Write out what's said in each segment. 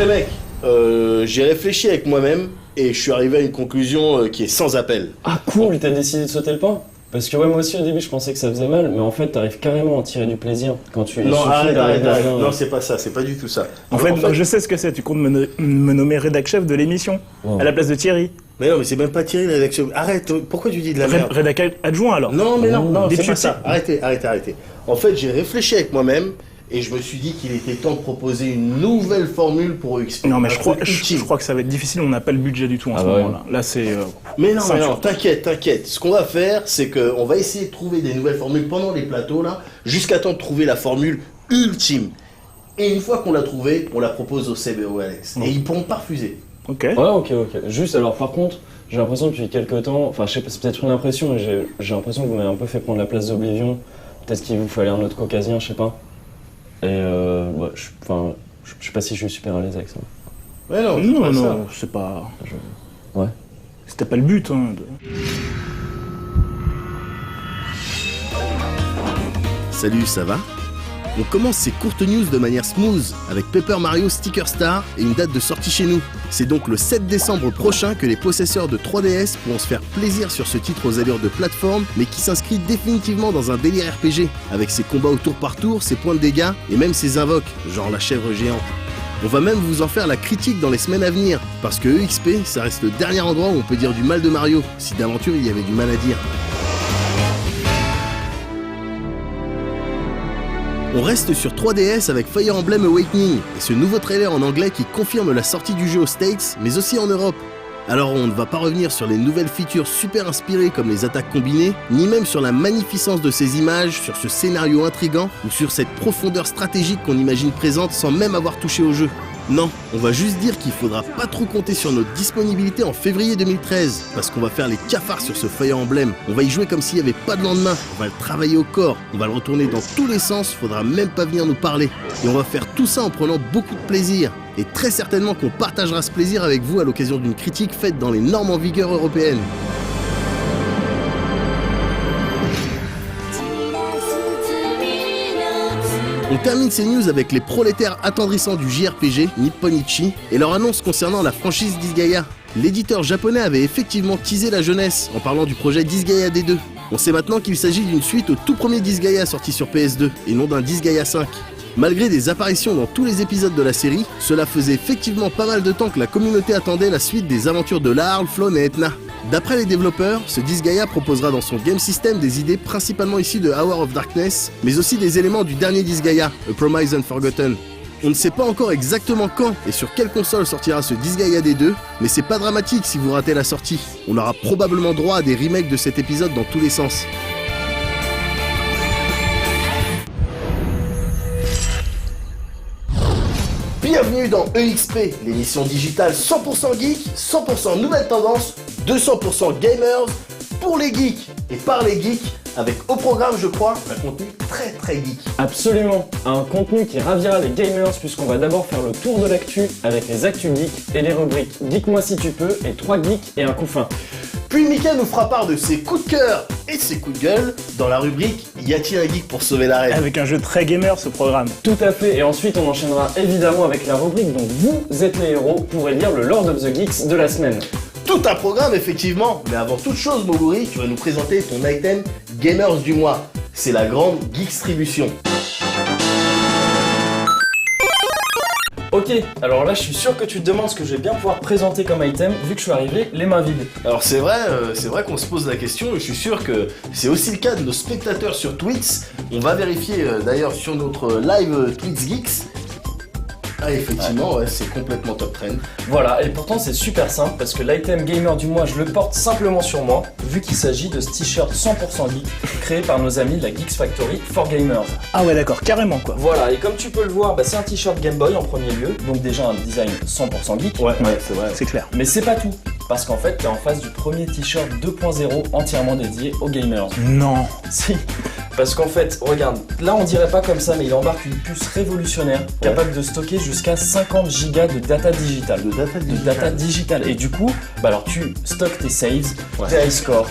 les mecs, j'ai réfléchi avec moi-même et je suis arrivé à une conclusion qui est sans appel. Ah cool, t'as décidé de sauter le pas? Parce que ouais, moi aussi au début je pensais que ça faisait mal, mais en fait t'arrives carrément à en tirer du plaisir quand tu... Non, arrête. Non, c'est pas ça, c'est pas du tout ça. En fait, je sais ce que c'est, tu comptes me nommer rédac chef de l'émission, à la place de Thierry. Mais non, mais c'est même pas Thierry la rédaction. Arrête, pourquoi tu dis de la merde? Rédac adjoint alors. Non, c'est député. pas ça. Arrêtez. En fait, j'ai réfléchi avec moi-même et je me suis dit qu'il était temps de proposer une nouvelle formule pour EXP. Non, mais je crois que ça va être difficile, on n'a pas le budget du tout en ce moment-là. Là, c'est... Mais non, t'inquiète. Ce qu'on va faire, c'est qu'on va essayer de trouver des nouvelles formules pendant les plateaux, là, jusqu'à temps de trouver la formule ultime. Et une fois qu'on l'a trouvée, on la propose au Seb et au Alex. Et ils pourront pas refuser. Ok. Ouais, ok. Juste, alors par contre, j'ai l'impression depuis quelques temps, enfin je sais pas, c'est peut-être une impression, mais j'ai l'impression que vous m'avez un peu fait prendre la place d'Oblivion. Peut-être qu'il vous fallait un autre caucasien, je sais pas. Et je sais pas si je suis super à l'aise avec ça. Ouais, non, c'est pas... Ouais. C'était pas le but, hein. Salut, ça va? On commence ces courtes news de manière smooth avec Paper Mario Sticker Star et une date de sortie chez nous. C'est donc le 7 décembre prochain que les possesseurs de 3DS pourront se faire plaisir sur ce titre aux allures de plateforme, mais qui s'inscrit définitivement dans un délire RPG, avec ses combats au tour par tour, ses points de dégâts et même ses invoques, genre la chèvre géante. On va même vous en faire la critique dans les semaines à venir, parce que EXP, ça reste le dernier endroit où on peut dire du mal de Mario, si d'aventure il y avait du mal à dire. On reste sur 3DS avec Fire Emblem Awakening et ce nouveau trailer en anglais qui confirme la sortie du jeu aux States, mais aussi en Europe. Alors on ne va pas revenir sur les nouvelles features super inspirées comme les attaques combinées, ni même sur la magnificence de ces images, sur ce scénario intrigant ou sur cette profondeur stratégique qu'on imagine présente sans même avoir touché au jeu. Non, on va juste dire qu'il faudra pas trop compter sur notre disponibilité en février 2013, parce qu'on va faire les cafards sur ce Fire Emblem. On va y jouer comme s'il n'y avait pas de lendemain, on va le travailler au corps, on va le retourner dans tous les sens, faudra même pas venir nous parler. Et on va faire tout ça en prenant beaucoup de plaisir. Et très certainement qu'on partagera ce plaisir avec vous à l'occasion d'une critique faite dans les normes en vigueur européennes. On termine ces news avec les prolétaires attendrissants du JRPG, Nipponichi, et leur annonce concernant la franchise Disgaea. L'éditeur japonais avait effectivement teasé la jeunesse en parlant du projet Disgaea D2. On sait maintenant qu'il s'agit d'une suite au tout premier Disgaea sorti sur PS2, et non d'un Disgaea 5. Malgré des apparitions dans tous les épisodes de la série, cela faisait effectivement pas mal de temps que la communauté attendait la suite des aventures de Larl, Flonne et Etna. D'après les développeurs, ce Disgaea proposera dans son game system des idées principalement issues de Hour of Darkness, mais aussi des éléments du dernier Disgaea, A Promise Unforgotten. On ne sait pas encore exactement quand et sur quelle console sortira ce Disgaea D2, mais c'est pas dramatique si vous ratez la sortie. On aura probablement droit à des remakes de cet épisode dans tous les sens. Bienvenue dans EXP, l'émission digitale 100% geek, 100% nouvelles tendances, 200% gamers, pour les geeks et par les geeks, avec au programme, je crois, un contenu très très geek. Absolument, un contenu qui ravira les gamers puisqu'on va d'abord faire le tour de l'actu avec les actus geeks et les rubriques Geek-moi si tu peux et 3 geeks et un coup fin. Puis Mika nous fera part de ses coups de cœur et de ses coups de gueule dans la rubrique Y a-t-il un geek pour sauver la reine? Avec un jeu très gamer ce programme. Tout à fait, et ensuite on enchaînera évidemment avec la rubrique dont vous êtes les héros pour élire le Lord of the Geeks de la semaine. Tout un programme effectivement, mais avant toute chose Moguri, tu vas nous présenter ton item Gamers du mois. C'est la grande Geekstribution. Ok, alors là je suis sûr que tu te demandes ce que je vais bien pouvoir présenter comme item vu que je suis arrivé les mains vides. Alors c'est vrai qu'on se pose la question et je suis sûr que c'est aussi le cas de nos spectateurs sur Twitch. On va vérifier d'ailleurs sur notre live Twitch Geeks. Ah effectivement, ouais, c'est complètement top trend. Voilà, et pourtant c'est super simple parce que l'item gamer du mois je le porte simplement sur moi vu qu'il s'agit de ce t-shirt 100% geek créé par nos amis de la Geeks Factory for Gamers. Ah ouais d'accord, carrément quoi. Voilà, et comme tu peux le voir, c'est un t-shirt Game Boy en premier lieu, donc déjà un design 100% geek. Ouais, c'est vrai, c'est clair. Mais c'est pas tout, parce qu'en fait t'es en face du premier t-shirt 2.0 entièrement dédié aux gamers. Non. Si. Parce qu'en fait, regarde, là on dirait pas comme ça, mais il embarque une puce révolutionnaire capable de stocker jusqu'à 50 gigas de data digitale. De data digitale. Et du coup, alors tu stockes tes saves, tes high scores,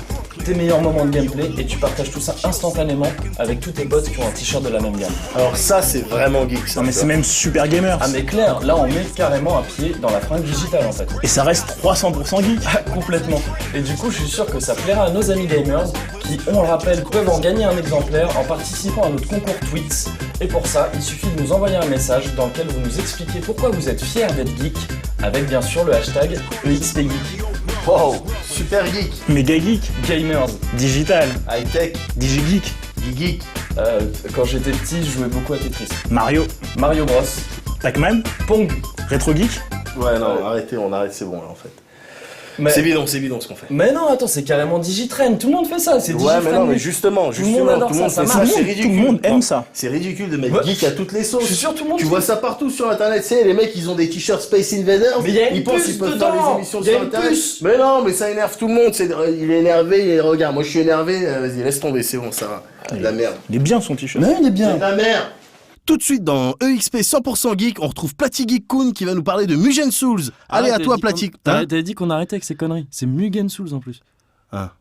tes meilleurs moments de gameplay et tu partages tout ça instantanément avec tous tes potes qui ont un t-shirt de la même gamme. Alors ça, c'est vraiment geek, ça. Non mais c'est même super gamer. Ah mais clair, là on met carrément un pied dans la fringue digitale en fait. Et ça reste 300% geek. Ah, complètement. Et du coup, je suis sûr que ça plaira à nos amis gamers qui, on le rappelle, peuvent en gagner un exemplaire en participant à notre concours Tweets. Et pour ça, il suffit de nous envoyer un message dans lequel vous nous expliquez pourquoi vous êtes fiers d'être geek, avec bien sûr le hashtag EXPGeek. Wow, super geek, Méga geek. Gamers. Digital. high-tech, Digigeek. geek. Quand j'étais petit, je jouais beaucoup à Tetris. Mario. Mario Bros. Pac-Man. Pong. Rétro geek. Ouais, non, arrêtez, on arrête, c'est bon là en fait. Mais... C'est bidon ce qu'on fait. Mais non, attends, c'est carrément Digitrend, tout le monde fait ça, c'est Ouais, mais non, mais Justement, justement, tout le monde adore tout le monde ça, fait ça ça, marche. c'est ridicule. Tout le monde aime Non, ça. C'est ridicule de mettre Ouais. geek à toutes les sauces. Je suis sûr tout le monde Tu fait. vois ça partout sur internet, tu sais, les mecs ils ont des t-shirts Space Invaders, Mais y a une ils pensent puce qu'ils peuvent dedans. faire des émissions Y a sur une internet. puce. Mais non, mais ça énerve tout le monde, il est énervé, et regarde, moi je suis énervé, vas-y, laisse tomber, c'est bon, ça va. De la merde. Il est bien son t-shirt. Mais il est C'est bien. de la merde. Tout de suite dans EXP 100% Geek, on retrouve Platy Kun qui va nous parler de Mugen Souls. Allez, à toi Platy. Hein T'avais dit qu'on arrêtait avec ces conneries. C'est Mugen Souls en plus. Ah.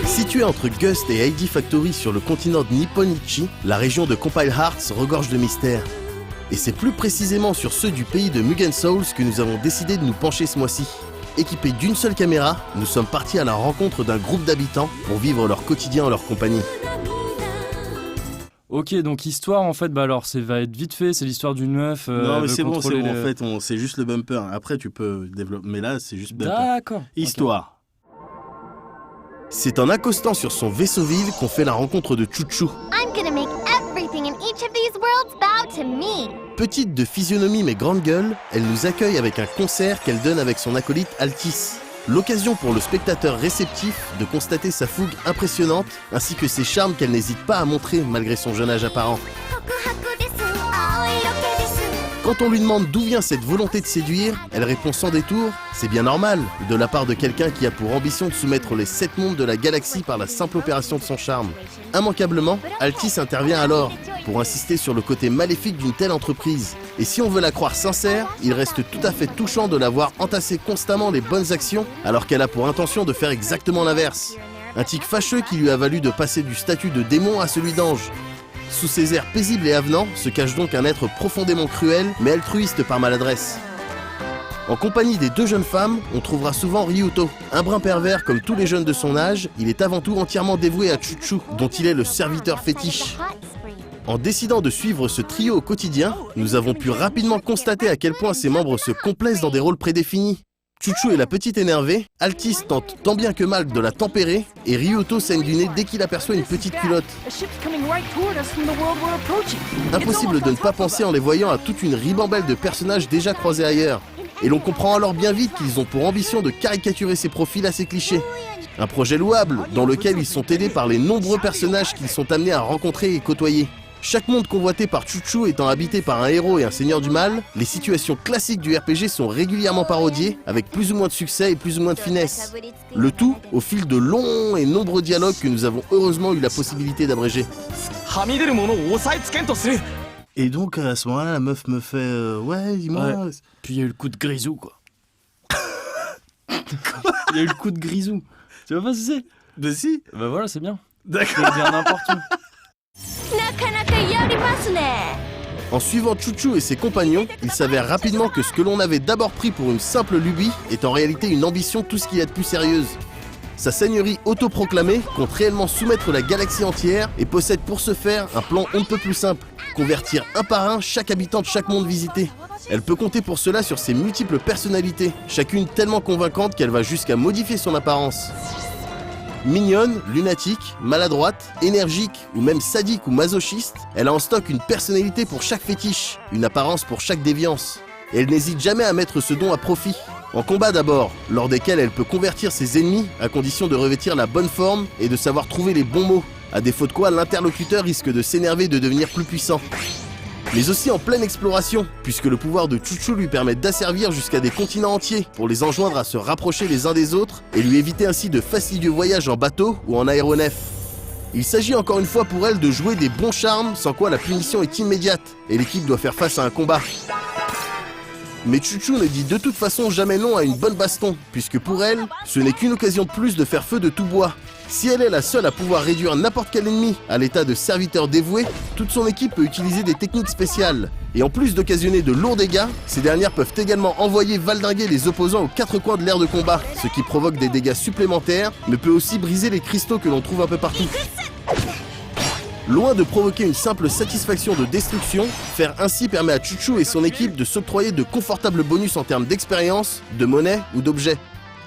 Située entre Gust et Heidi Factory sur le continent de Nipponichi, la région de Compile Hearts regorge de mystères. Et c'est plus précisément sur ceux du pays de Mugen Souls que nous avons décidé de nous pencher ce mois-ci. Équipés d'une seule caméra, nous sommes partis à la rencontre d'un groupe d'habitants pour vivre leur quotidien en leur compagnie. Ok, donc histoire en fait, bah alors va être vite fait, c'est l'histoire d'une meuf. non mais veut c'est bon, contrôler en les- fait, c'est juste le bumper. Après tu peux développer, mais là c'est juste bumper. D'accord. Histoire. C'est en accostant sur son vaisseau-ville qu'on fait la rencontre de Chuchu. I'm gonna make everything in each of these worlds bow to me. Petite de physionomie mais grande gueule, elle nous accueille avec un concert qu'elle donne avec son acolyte Altis. L'occasion pour le spectateur réceptif de constater sa fougue impressionnante ainsi que ses charmes qu'elle n'hésite pas à montrer malgré son jeune âge apparent. Quand on lui demande d'où vient cette volonté de séduire, elle répond sans détour « C'est bien normal » de la part de quelqu'un qui a pour ambition de soumettre les 7 mondes de la galaxie par la simple opération de son charme. Immanquablement, Altis intervient alors pour insister sur le côté maléfique d'une telle entreprise. Et si on veut la croire sincère, il reste tout à fait touchant de la voir entasser constamment les bonnes actions alors qu'elle a pour intention de faire exactement l'inverse. Un tic fâcheux qui lui a valu de passer du statut de démon à celui d'ange. Sous ses airs paisibles et avenants se cache donc un être profondément cruel mais altruiste par maladresse. En compagnie des deux jeunes femmes, on trouvera souvent Ryuto. Un brin pervers comme tous les jeunes de son âge, il est avant tout entièrement dévoué à Chuchu, dont il est le serviteur fétiche. En décidant de suivre ce trio au quotidien, nous avons pu rapidement constater à quel point ses membres se complaisent dans des rôles prédéfinis. Chuchu est la petite énervée, Altis tente tant bien que mal de la tempérer, et Ryuto saigne du nez dès qu'il aperçoit une petite culotte. Impossible de ne pas penser en les voyant à toute une ribambelle de personnages déjà croisés ailleurs. Et l'on comprend alors bien vite qu'ils ont pour ambition de caricaturer ces profils assez clichés. Un projet louable, dans lequel ils sont aidés par les nombreux personnages qu'ils sont amenés à rencontrer et côtoyer. Chaque monde convoité par Chuchu étant habité par un héros et un seigneur du mal, les situations classiques du RPG sont régulièrement parodiées, avec plus ou moins de succès et plus ou moins de finesse. Le tout au fil de longs et nombreux dialogues que nous avons heureusement eu la possibilité d'abréger. Et donc à ce moment-là, la meuf me fait ouais, dis-moi. Ouais. Puis il y a eu le coup de grisou quoi. Il y a eu le coup de grisou. Tu vois pas ce que c'est? Ben si. Bah voilà, c'est bien. Je D'accord. peux le dire n'importe où. En suivant Chuchu et ses compagnons, il s'avère rapidement que ce que l'on avait d'abord pris pour une simple lubie est en réalité une ambition tout ce qu'il y a de plus sérieuse. Sa seigneurie autoproclamée compte réellement soumettre la galaxie entière et possède pour ce faire un plan on ne peut plus simple, convertir un par un chaque habitant de chaque monde visité. Elle peut compter pour cela sur ses multiples personnalités, chacune tellement convaincante qu'elle va jusqu'à modifier son apparence. Mignonne, lunatique, maladroite, énergique ou même sadique ou masochiste, elle a en stock une personnalité pour chaque fétiche, une apparence pour chaque déviance. Et elle n'hésite jamais à mettre ce don à profit. En combat d'abord, lors desquels elle peut convertir ses ennemis à condition de revêtir la bonne forme et de savoir trouver les bons mots, à défaut de quoi l'interlocuteur risque de s'énerver et de devenir plus puissant. Mais aussi en pleine exploration, puisque le pouvoir de Chuchu lui permet d'asservir jusqu'à des continents entiers pour les enjoindre à se rapprocher les uns des autres et lui éviter ainsi de fastidieux voyages en bateau ou en aéronef. Il s'agit encore une fois pour elle de jouer des bons charmes, sans quoi la punition est immédiate et l'équipe doit faire face à un combat. Mais Chuchu ne dit de toute façon jamais non à une bonne baston, puisque pour elle, ce n'est qu'une occasion de plus de faire feu de tout bois. Si elle est la seule à pouvoir réduire n'importe quel ennemi à l'état de serviteur dévoué, toute son équipe peut utiliser des techniques spéciales. Et en plus d'occasionner de lourds dégâts, ces dernières peuvent également envoyer valdinguer les opposants aux quatre coins de l'aire de combat, ce qui provoque des dégâts supplémentaires, mais peut aussi briser les cristaux que l'on trouve un peu partout. Loin de provoquer une simple satisfaction de destruction, faire ainsi permet à Chuchu et son équipe de s'octroyer de confortables bonus en termes d'expérience, de monnaie ou d'objets.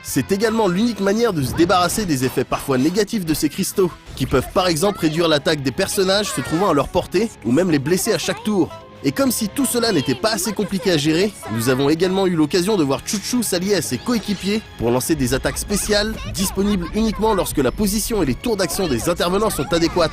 C'est également l'unique manière de se débarrasser des effets parfois négatifs de ces cristaux, qui peuvent par exemple réduire l'attaque des personnages se trouvant à leur portée, ou même les blesser à chaque tour. Et comme si tout cela n'était pas assez compliqué à gérer, nous avons également eu l'occasion de voir Chuchu s'allier à ses coéquipiers pour lancer des attaques spéciales, disponibles uniquement lorsque la position et les tours d'action des intervenants sont adéquates.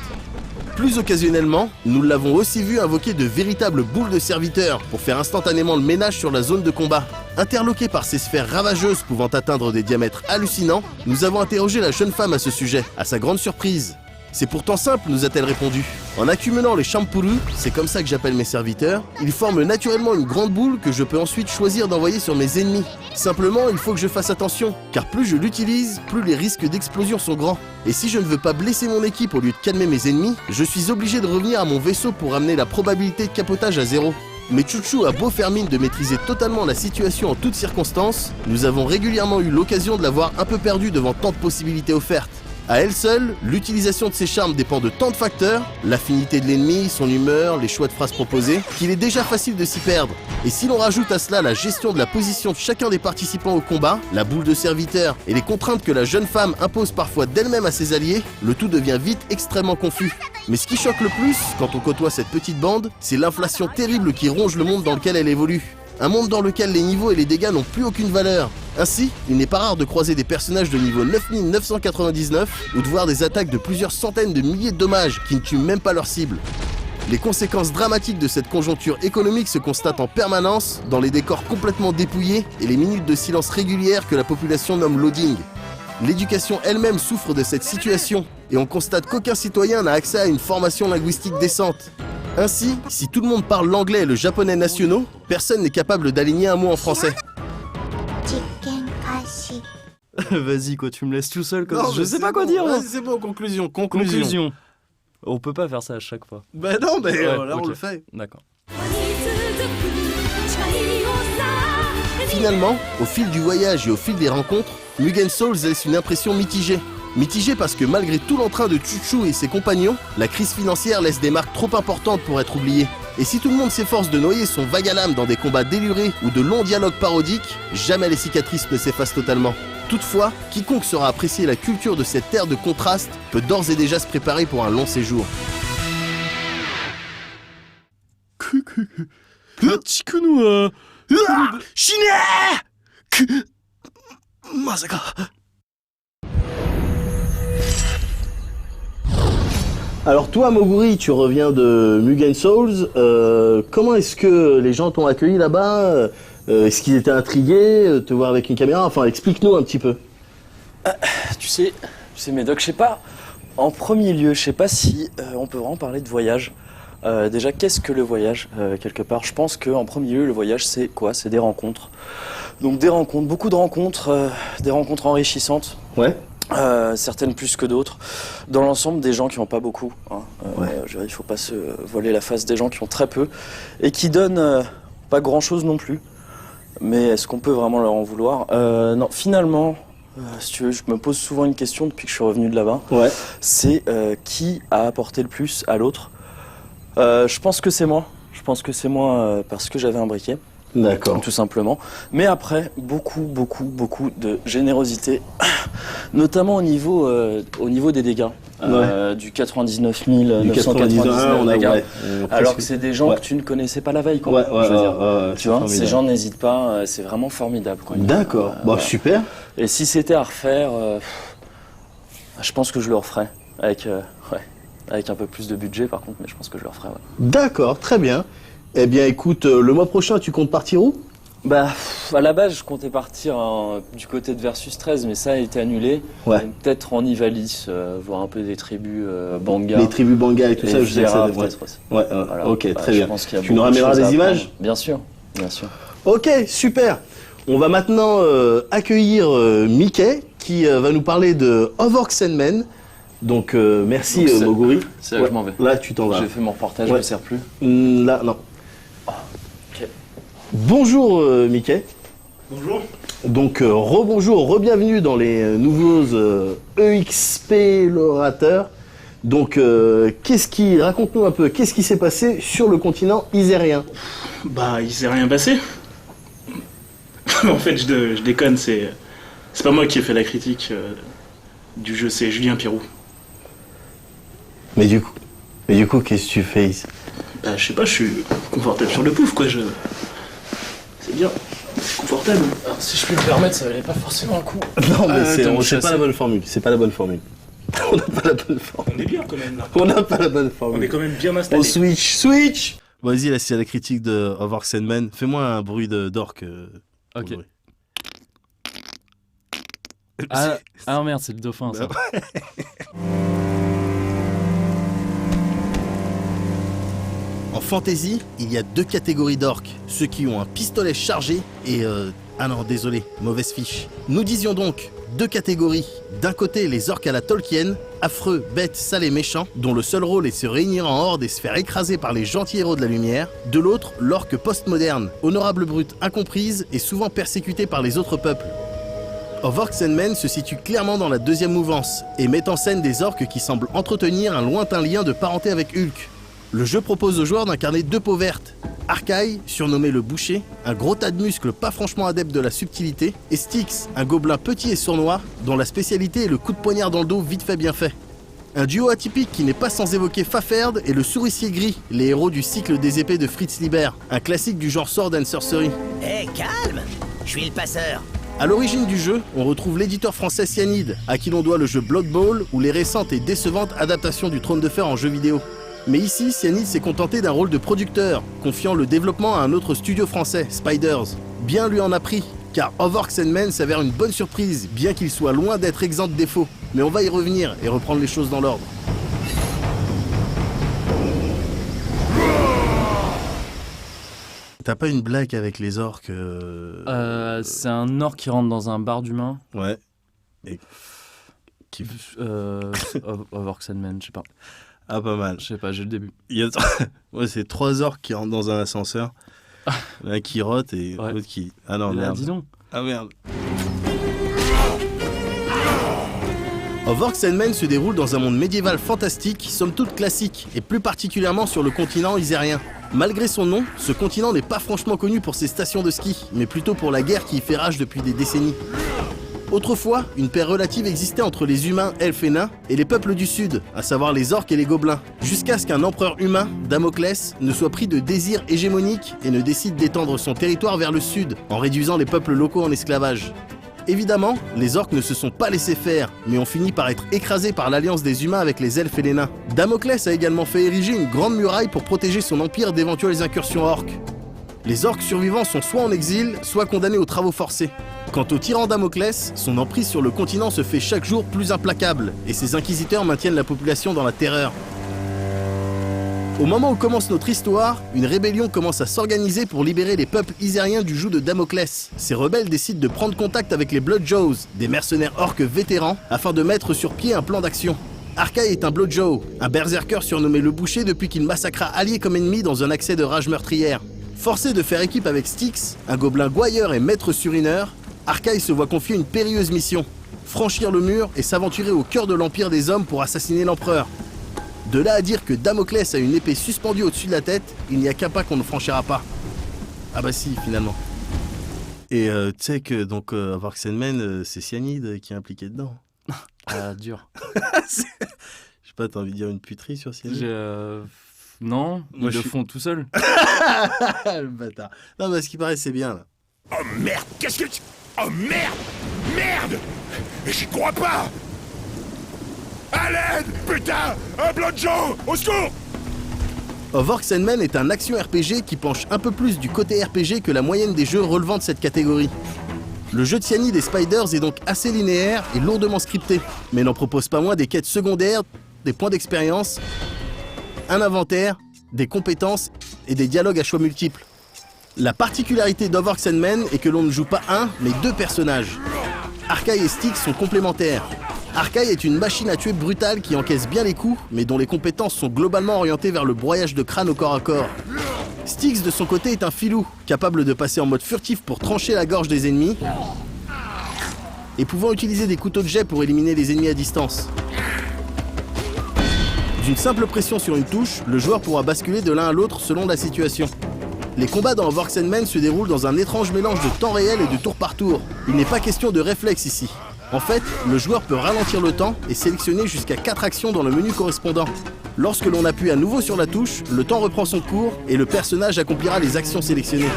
Plus occasionnellement, nous l'avons aussi vu invoquer de véritables boules de serviteurs pour faire instantanément le ménage sur la zone de combat. Interloqué par ces sphères ravageuses pouvant atteindre des diamètres hallucinants, nous avons interrogé la jeune femme à ce sujet, à sa grande surprise. C'est pourtant simple, nous a-t-elle répondu. En accumulant les champuru, c'est comme ça que j'appelle mes serviteurs, ils forment naturellement une grande boule que je peux ensuite choisir d'envoyer sur mes ennemis. Simplement, il faut que je fasse attention, car plus je l'utilise, plus les risques d'explosion sont grands. Et si je ne veux pas blesser mon équipe au lieu de calmer mes ennemis, je suis obligé de revenir à mon vaisseau pour ramener la probabilité de capotage à 0. Mais Chuchu a beau faire mine de maîtriser totalement la situation en toutes circonstances, nous avons régulièrement eu l'occasion de l'avoir un peu perdue devant tant de possibilités offertes. À elle seule, l'utilisation de ses charmes dépend de tant de facteurs, l'affinité de l'ennemi, son humeur, les choix de phrases proposées, qu'il est déjà facile de s'y perdre. Et si l'on rajoute à cela la gestion de la position de chacun des participants au combat, la boule de serviteur et les contraintes que la jeune femme impose parfois d'elle-même à ses alliés, le tout devient vite extrêmement confus. Mais ce qui choque le plus, quand on côtoie cette petite bande, c'est l'inflation terrible qui ronge le monde dans lequel elle évolue. Un monde dans lequel les niveaux et les dégâts n'ont plus aucune valeur. Ainsi, il n'est pas rare de croiser des personnages de niveau 9999 ou de voir des attaques de plusieurs centaines de milliers de dommages qui ne tuent même pas leur cible. Les conséquences dramatiques de cette conjoncture économique se constatent en permanence dans les décors complètement dépouillés et les minutes de silence régulières que la population nomme loading. L'éducation elle-même souffre de cette situation et on constate qu'aucun citoyen n'a accès à une formation linguistique décente. Ainsi, si tout le monde parle l'anglais et le japonais nationaux, personne n'est capable d'aligner un mot en français. Vas-y quoi, tu me laisses tout seul comme Non, ça. Je mais sais pas quoi dire. Vas-y, c'est bon, conclusion. On peut pas faire ça à chaque fois. Bah non, mais Ouais, là ok. on le fait. D'accord. Finalement, au fil du voyage et au fil des rencontres, Mugen Souls laisse une impression mitigée. Mitigée parce que malgré tout l'entrain de Chuchu et ses compagnons, la crise financière laisse des marques trop importantes pour être oubliée. Et si tout le monde s'efforce de noyer son vague à l'âme dans des combats délurés ou de longs dialogues parodiques, jamais les cicatrices ne s'effacent totalement. Toutefois, quiconque saura apprécier la culture de cette terre de contraste peut d'ores et déjà se préparer pour un long séjour. Alors toi, Moguri, tu reviens de Mugen Souls. Comment est-ce que les gens t'ont accueilli là-bas? Est-ce qu'ils étaient intrigués de te voir avec une caméra? Enfin, explique-nous un petit peu. Tu sais Médoc, je sais pas. En premier lieu, je sais pas si on peut vraiment parler de voyage. Déjà, qu'est-ce que le voyage quelque part? Je pense qu'en premier lieu, le voyage, c'est quoi? C'est des rencontres. Donc des rencontres, beaucoup de rencontres, des rencontres enrichissantes. Ouais. Certaines plus que d'autres. Dans l'ensemble, des gens qui n'ont pas beaucoup. Hein. Je dirais, il ne faut pas se voiler la face des gens qui ont très peu et qui donnent pas grand-chose non plus. Mais est-ce qu'on peut vraiment leur en vouloir? Non, finalement, si tu veux, je me pose souvent une question depuis que je suis revenu de là-bas. Ouais. C'est qui a apporté le plus à l'autre? Je pense que c'est moi. Je pense que c'est moi parce que j'avais un briquet. D'accord. Tout simplement. Mais après, beaucoup de générosité, notamment au niveau des dégâts. Du 99 999 dégâts. Alors que c'est des gens que tu ne connaissais pas la veille. Quoi, je veux dire. Tu vois, ces gens n'hésitent pas, c'est vraiment formidable. Quoi. D'accord, voilà. Super. Et si c'était à refaire, je pense que je le referais. Avec un peu plus de budget par contre, mais je pense que je le referais. Ouais. D'accord, très bien. Eh bien écoute, le mois prochain, tu comptes partir où? Bah, à la base, je comptais partir du côté de Versus 13, mais ça a été annulé. Ouais. Peut-être en Ivalice, voir un peu des tribus Banga. Les tribus Banga et tout ça, je sais que ça peut-être aussi. Ouais, Voilà. ok, Bah, très je bien. pense qu'il y a Tu beaucoup nous de ramèneras choses à des apprendre. images? Bien sûr, bien sûr. Ok, super. On va maintenant accueillir Mickey qui va nous parler de Of Orcs and Men. Donc merci Donc, Moguri. C'est là que je m'en vais. Là tu t'en vas. J'ai fait mon reportage, Ouais. je me sers plus. Là non. Ok. Bonjour Mickey. Bonjour. Donc rebonjour, re-bienvenue dans les nouveaux explorateurs. Donc raconte-nous un peu, qu'est-ce qui s'est passé sur le continent isérien? Bah, il s'est rien passé. En fait, je déconne, c'est pas moi qui ai fait la critique du jeu, c'est Julien Pirou. Mais du coup, qu'est-ce que tu fais ici? Bah, je sais pas, je suis confortable sur le pouf, quoi, C'est bien, c'est confortable. Alors, si je puis me permettre, ça valait pas forcément le coup. Non, mais attends, c'est pas la bonne formule. C'est pas la bonne formule. On n'a pas la bonne formule. On est bien, quand même, là. On n'a pas la bonne On formule. est quand même bien installé. On switch. Vas-y, là, c'est la critique de Of Orcs and Men. Fais-moi un bruit d'orc. Ok. Bruit. Ah merde, c'est le dauphin ça. En fantasy, il y a deux catégories d'orques. Ceux qui ont un pistolet chargé et... Ah non, désolé, mauvaise fiche. Nous disions donc deux catégories. D'un côté, les orques à la Tolkien, affreux, bêtes, sales et méchants, dont le seul rôle est de se réunir en horde et se faire écraser par les gentils héros de la lumière. De l'autre, l'orque postmoderne, honorable brute incomprise et souvent persécutée par les autres peuples. Of Orcs and Men se situe clairement dans la deuxième mouvance et met en scène des orques qui semblent entretenir un lointain lien de parenté avec Hulk. Le jeu propose aux joueurs d'incarner deux peaux vertes. Arkai, surnommé le boucher, un gros tas de muscles pas franchement adepte de la subtilité, et Styx, un gobelin petit et sournois, dont la spécialité est le coup de poignard dans le dos vite fait bien fait. Un duo atypique qui n'est pas sans évoquer Faferd et le souricier gris, les héros du cycle des épées de Fritz Lieber, un classique du genre Sword and Sorcery. Hé, calme! Je suis le passeur. À l'origine du jeu, on retrouve l'éditeur français Cyanide, à qui l'on doit le jeu Blood Bowl ou les récentes et décevantes adaptations du Trône de Fer en jeu vidéo. Mais ici, Cyanide s'est contenté d'un rôle de producteur, confiant le développement à un autre studio français, Spiders. Bien lui en a pris, car Of Orcs and Men s'avère une bonne surprise, bien qu'il soit loin d'être exempt de défauts. Mais on va y revenir et reprendre les choses dans l'ordre. T'as pas une blague avec les orques C'est un orc qui rentre dans un bar d'humains. Ouais. Et... Of Orcs and Men, je sais pas. Ah, pas mal. Je sais pas, j'ai le début. Il y a... ouais, c'est 3 orques qui rentrent dans un ascenseur. L'un qui rote et l'autre qui... Ah non, Là, merde. dis donc. Ah merde. Of Orcs and Men se déroule dans un monde médiéval fantastique, somme toute classique, et plus particulièrement sur le continent isérien. Malgré son nom, ce continent n'est pas franchement connu pour ses stations de ski, mais plutôt pour la guerre qui y fait rage depuis des décennies. Autrefois, une paix relative existait entre les humains, elfes et nains, et les peuples du sud, à savoir les orques et les gobelins, jusqu'à ce qu'un empereur humain, Damoclès, ne soit pris de désir hégémonique et ne décide d'étendre son territoire vers le sud, en réduisant les peuples locaux en esclavage. Évidemment, les orques ne se sont pas laissés faire, mais ont fini par être écrasés par l'alliance des humains avec les elfes et les nains. Damoclès a également fait ériger une grande muraille pour protéger son empire d'éventuelles incursions orques. Les orques survivants sont soit en exil, soit condamnés aux travaux forcés. Quant au tyran Damoclès, son emprise sur le continent se fait chaque jour plus implacable, et ses inquisiteurs maintiennent la population dans la terreur. Au moment où commence notre histoire, une rébellion commence à s'organiser pour libérer les peuples isériens du joug de Damoclès. Ces rebelles décident de prendre contact avec les Bloodjaws, des mercenaires orques vétérans, afin de mettre sur pied un plan d'action. Arkai est un Bloodjaw, un berserker surnommé le boucher depuis qu'il massacra alliés comme ennemis dans un accès de rage meurtrière. Forcé de faire équipe avec Styx, un gobelin gouailleur et maître surineur, Arkai se voit confier une périlleuse mission, franchir le mur et s'aventurer au cœur de l'Empire des Hommes pour assassiner l'Empereur. De là à dire que Damoclès a une épée suspendue au-dessus de la tête, il n'y a qu'un pas qu'on ne franchira pas. Ah bah si, finalement. Et tu sais que donc Of Orcs and Men, c'est Cyanide qui est impliqué dedans. Ah, dur. Je sais pas, t'as envie de dire une puterie sur Cyanide? Non, Moi, ils je le suis- font tout seuls. Le bâtard. Non, mais ce qui paraît, c'est bien, là. Oh merde, qu'est-ce que tu... Oh merde! Merde! J'y crois pas! À l'aide! Putain! Un Bloodjaw! Au secours! Of Orcs and Men est un action RPG qui penche un peu plus du côté RPG que la moyenne des jeux relevant de cette catégorie. Le jeu de Cyanide et Spiders est donc assez linéaire et lourdement scripté, mais n'en propose pas moins des quêtes secondaires, des points d'expérience, un inventaire, des compétences et des dialogues à choix multiples. La particularité d'Overworks Men est que l'on ne joue pas un, mais deux personnages. Arkai et Styx sont complémentaires. Arkai est une machine à tuer brutale qui encaisse bien les coups, mais dont les compétences sont globalement orientées vers le broyage de crâne au corps à corps. Styx de son côté est un filou, capable de passer en mode furtif pour trancher la gorge des ennemis, et pouvant utiliser des couteaux de jet pour éliminer les ennemis à distance. D'une simple pression sur une touche, le joueur pourra basculer de l'un à l'autre selon la situation. Les combats dans Overworks Men se déroulent dans un étrange mélange de temps réel et de tour par tour. Il n'est pas question de réflexe ici. En fait, le joueur peut ralentir le temps et sélectionner jusqu'à 4 actions dans le menu correspondant. Lorsque l'on appuie à nouveau sur la touche, le temps reprend son cours et le personnage accomplira les actions sélectionnées.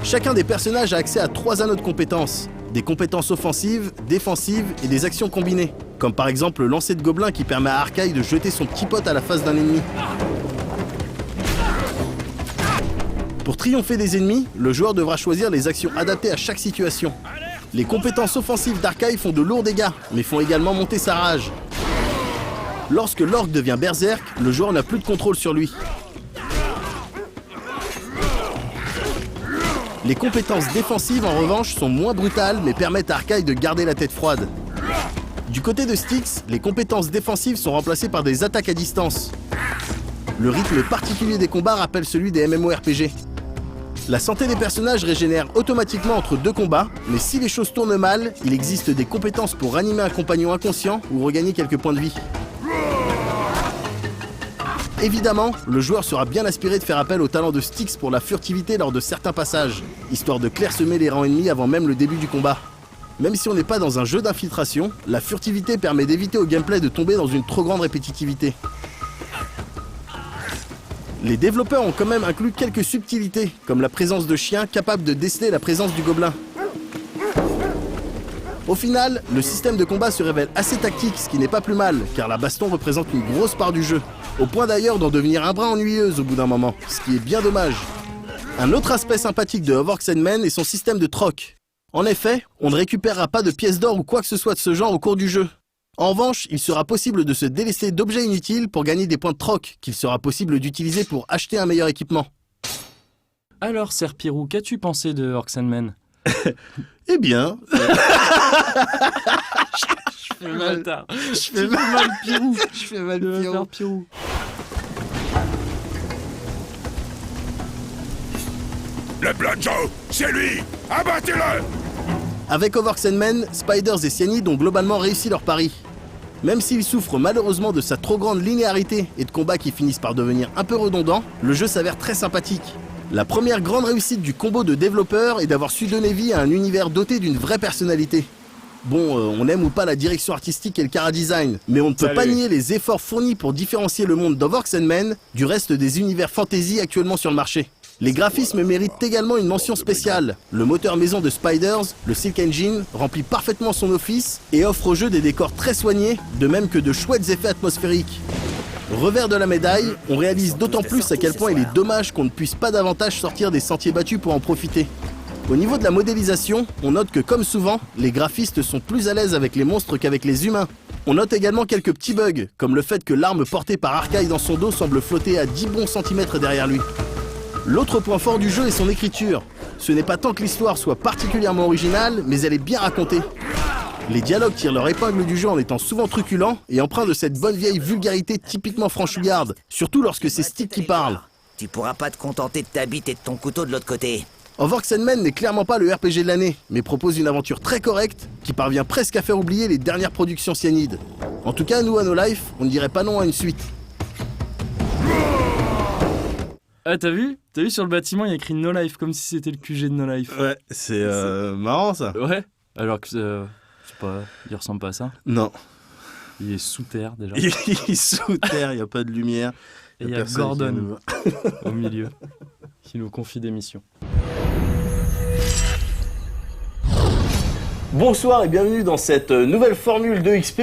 Chacun des personnages a accès à 3 anneaux de compétences. Des compétences offensives, défensives et des actions combinées. Comme par exemple le lancer de gobelin qui permet à Arkai de jeter son petit pote à la face d'un ennemi. Pour triompher des ennemis, le joueur devra choisir les actions adaptées à chaque situation. Les compétences offensives d'Arkai font de lourds dégâts, mais font également monter sa rage. Lorsque l'orc devient berserk, le joueur n'a plus de contrôle sur lui. Les compétences défensives en revanche sont moins brutales mais permettent à Arkai de garder la tête froide. Du côté de Styx, les compétences défensives sont remplacées par des attaques à distance. Le rythme particulier des combats rappelle celui des MMORPG. La santé des personnages régénère automatiquement entre 2 combats, mais si les choses tournent mal, il existe des compétences pour ranimer un compagnon inconscient ou regagner quelques points de vie. Évidemment, le joueur sera bien inspiré de faire appel au talent de Styx pour la furtivité lors de certains passages, histoire de clairsemer les rangs ennemis avant même le début du combat. Même si on n'est pas dans un jeu d'infiltration, la furtivité permet d'éviter au gameplay de tomber dans une trop grande répétitivité. Les développeurs ont quand même inclus quelques subtilités, comme la présence de chiens capables de déceler la présence du gobelin. Au final, le système de combat se révèle assez tactique, ce qui n'est pas plus mal, car la baston représente une grosse part du jeu. Au point d'ailleurs d'en devenir un brin ennuyeuse au bout d'un moment, ce qui est bien dommage. Un autre aspect sympathique de Overworks Men est son système de troc. En effet, on ne récupérera pas de pièces d'or ou quoi que ce soit de ce genre au cours du jeu. En revanche, il sera possible de se délester d'objets inutiles pour gagner des points de troc, qu'il sera possible d'utiliser pour acheter un meilleur équipement. Alors, Serpirou, qu'as-tu pensé de Orcs and Men? Eh bien... Je fais mal, Je fais mal, Pirou. Je fais mal, Pirou. Le Blood Joe, c'est lui! Abattez-le! Avec Overworks Men, Spiders et Cyanide ont globalement réussi leur pari. Même s'il souffre malheureusement de sa trop grande linéarité et de combats qui finissent par devenir un peu redondants, le jeu s'avère très sympathique. La première grande réussite du combo de développeurs est d'avoir su donner vie à un univers doté d'une vraie personnalité. Bon, on aime ou pas la direction artistique et le chara-design, mais on ne peut pas nier les efforts fournis pour différencier le monde d'Overworks Men du reste des univers fantasy actuellement sur le marché. Les graphismes méritent également une mention spéciale. Le moteur maison de Spiders, le Silk Engine, remplit parfaitement son office et offre au jeu des décors très soignés, de même que de chouettes effets atmosphériques. Revers de la médaille, on réalise d'autant plus à quel point il est dommage qu'on ne puisse pas davantage sortir des sentiers battus pour en profiter. Au niveau de la modélisation, on note que comme souvent, les graphistes sont plus à l'aise avec les monstres qu'avec les humains. On note également quelques petits bugs, comme le fait que l'arme portée par Arkai dans son dos semble flotter à 10 bons centimètres derrière lui. L'autre point fort du jeu est son écriture. Ce n'est pas tant que l'histoire soit particulièrement originale, mais elle est bien racontée. Les dialogues tirent leur épingle du jeu en étant souvent truculents et empreints de cette bonne vieille vulgarité typiquement franchouillarde, surtout lorsque c'est Styx qui parle. Tu pourras pas te contenter de ta bite et de ton couteau de l'autre côté. Overworks Men n'est clairement pas le RPG de l'année, mais propose une aventure très correcte qui parvient presque à faire oublier les dernières productions Cyanide. En tout cas, nous à No Life, on ne dirait pas non à une suite. Ah, t'as vu sur le bâtiment, il y a écrit No Life, comme si c'était le QG de No Life. Ouais, c'est marrant ça. Ouais, alors que, je sais pas, il ressemble pas à ça. Non. Il est sous terre déjà. Il est sous terre, il n'y a pas de lumière. Et il y a Gordon au milieu, qui nous confie des missions. Bonsoir et bienvenue dans cette nouvelle formule de XP,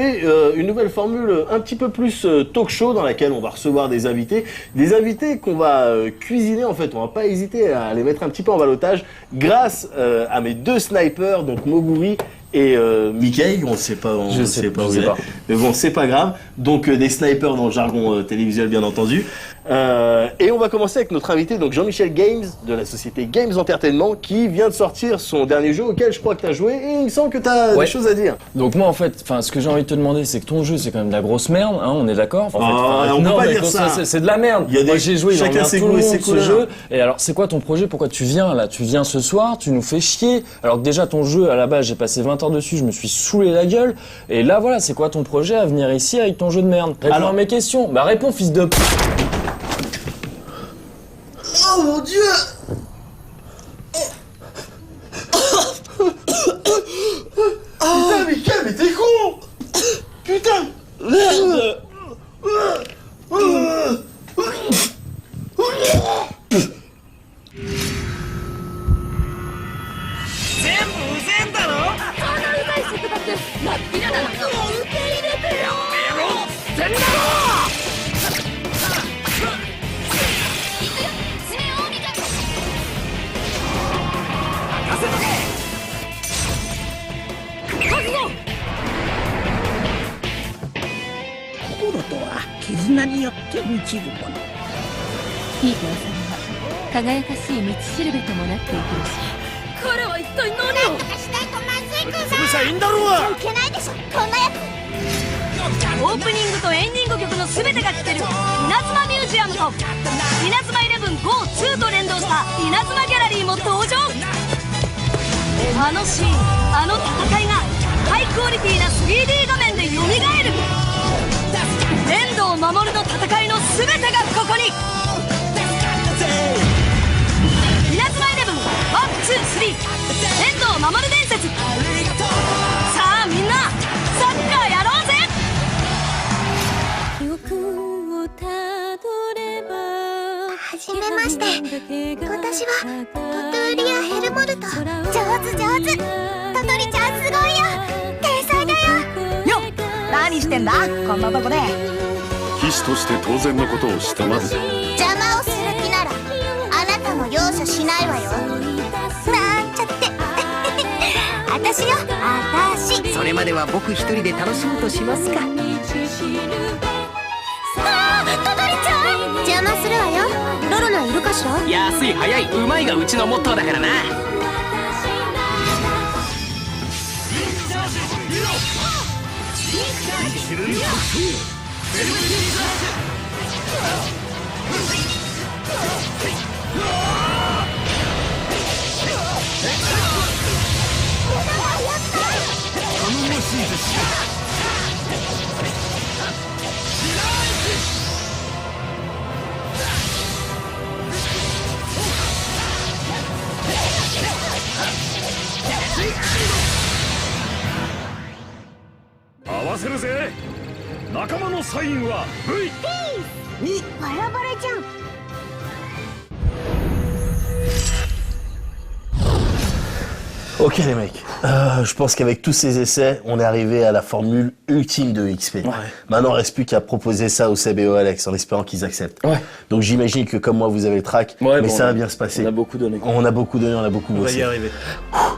une nouvelle formule un petit peu plus talk show dans laquelle on va recevoir des invités qu'on va cuisiner en fait, on va pas hésiter à les mettre un petit peu en ballottage grâce à mes 2 snipers, donc Moguri et Mickey, on ne sait pas, je sais pas. Mais bon, c'est pas grave. Donc des snipers dans le jargon télévisuel bien entendu. Et on va commencer avec notre invité, donc Jean-Michel Games, de la société Games Entertainment, qui vient de sortir son dernier jeu auquel je crois que tu as joué, et il me semble que tu as des choses à dire. Donc moi en fait, ce que j'ai envie de te demander, c'est que ton jeu c'est quand même de la grosse merde, hein, on est d'accord. On peut pas dire ça. C'est de la merde. Moi j'ai joué, chacun ses goûts et ses couleurs. Ce jeu. Et alors c'est quoi ton projet? Pourquoi tu viens là? Tu viens ce soir, tu nous fais chier. Alors que déjà ton jeu à la base j'ai passé 20 heures dessus, je me suis saoulé la gueule. Et là voilà, c'est quoi ton projet à venir ici avec ton jeu de merde? Réponds à mes questions. Bah réponds fils de... Oh mon Dieu! Putain, Mickaël, mais t'es con! Putain! Merde!ヒーターさんは輝かしい道しるべともなっていくらしい。彼は一体何を？なんとかしないとまずいくぞ。潰しゃいいんだろうが。いけないでしょこんなやつ。オープニングとエンディング曲の全てが聴ける稲妻ミュージアムと稲妻 11GO2 と連動した稲妻ギャラリーも登場。あのシーン、あの戦いがハイクオリティな 3D 画面で蘇る。遠藤守の戦いの全てがここに。稲妻11 1,2,3 遠藤守伝説。さあみんなサッカーやろうぜ。はじめまして。私はトトゥーリア・ヘルモルト。上手上手。トトリちゃんすごいよ。天才だよ。よっ、何してんだこんなとこで。騎士として当然のことをしたまでだ。邪魔をする気ならあなたも容赦しないわよ。なんちゃって。私よ、私。それまでは僕一人で楽しむとしますか。あー、トトリちゃん邪魔するわよ。ロロナいるかしら。安い早いうまいがうちのモットーだからな。合わせるぜ。仲間のサインは V。 バラバラじゃん。Ok les mecs, je pense qu'avec tous ces essais, on est arrivé à la formule ultime de XP. Ouais. Maintenant, il ne reste plus qu'à proposer ça au Seb et au Alex en espérant qu'ils acceptent. Ouais. Donc j'imagine que comme moi, vous avez le track, mais bon, ça va bien se passer. On a beaucoup donné. On a beaucoup donné, on a beaucoup bossé. On va y arriver.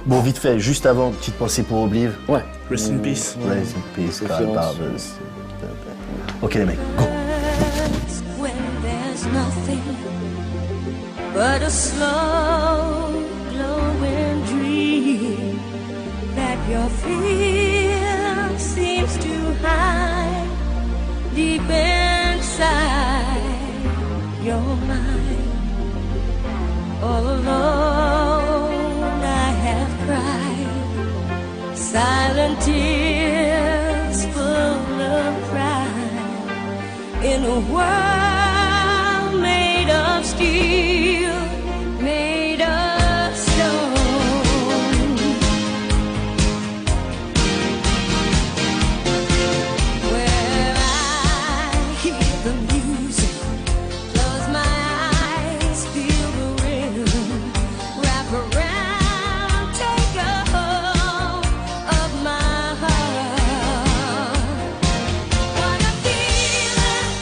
Bon, vite fait, juste avant, petite pensée pour Obliv. Ouais. Rest in peace. Rest in peace, God Barbers. Ok les mecs, go. When there's nothing but a slow glowing dream that your fear seems to hide deep inside your mind. All alone I have cried silent tears full of pride in a world made of steel, made of stone. Where I hear the music, close my eyes, feel the rhythm, wrap around, take a hold of my heart. What a feeling.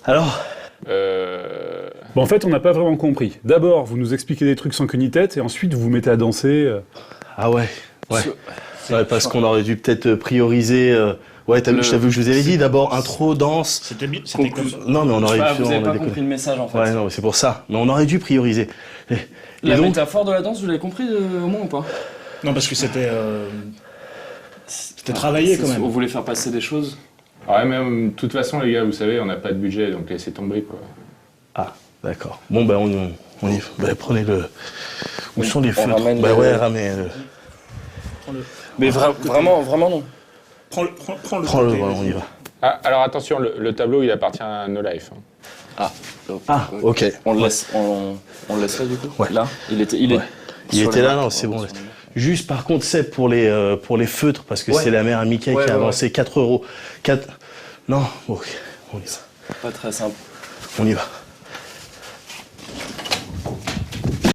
Alors, Bon, en fait, on n'a pas vraiment compris. D'abord, vous nous expliquez des trucs sans queue ni tête, et ensuite, vous vous mettez à danser. ah ouais. Ouais, parce qu'on aurait dû peut-être prioriser... Ouais, je t'avoue que je vous avais dit, d'abord intro, danse... C'était bien, c'était comme... Non, mais on aurait dû... Vous avez on a pas déconné. compris le message en fait. Ouais, non, c'est pour ça. Mais on aurait dû prioriser. Et La donc, métaphore de la danse, vous l'avez compris au moins ou pas? Non, parce que c'était travaillé quand même. Vous voulez faire passer des choses? Ouais, mais de toute façon, les gars, vous savez, on n'a pas de budget, donc laissez tomber, quoi. Ah, d'accord. Bon, bah, on y va. Bah, prenez le... Où sont les feutres? ramène Bah le- ouais, ramène... Mais vraiment non. Prends-le. Prends-le, voilà, on y va. Ah, alors attention, le tableau, il appartient à No Life. Ah, ok. On le laisse là du coup. Ouais. Là, il était là, non, c'est bon. Juste, par contre, c'est pour les feutres, parce que c'est la mère Mickey qui a avancé 4 €. Non, ok, on y va. Pas très simple. On y va.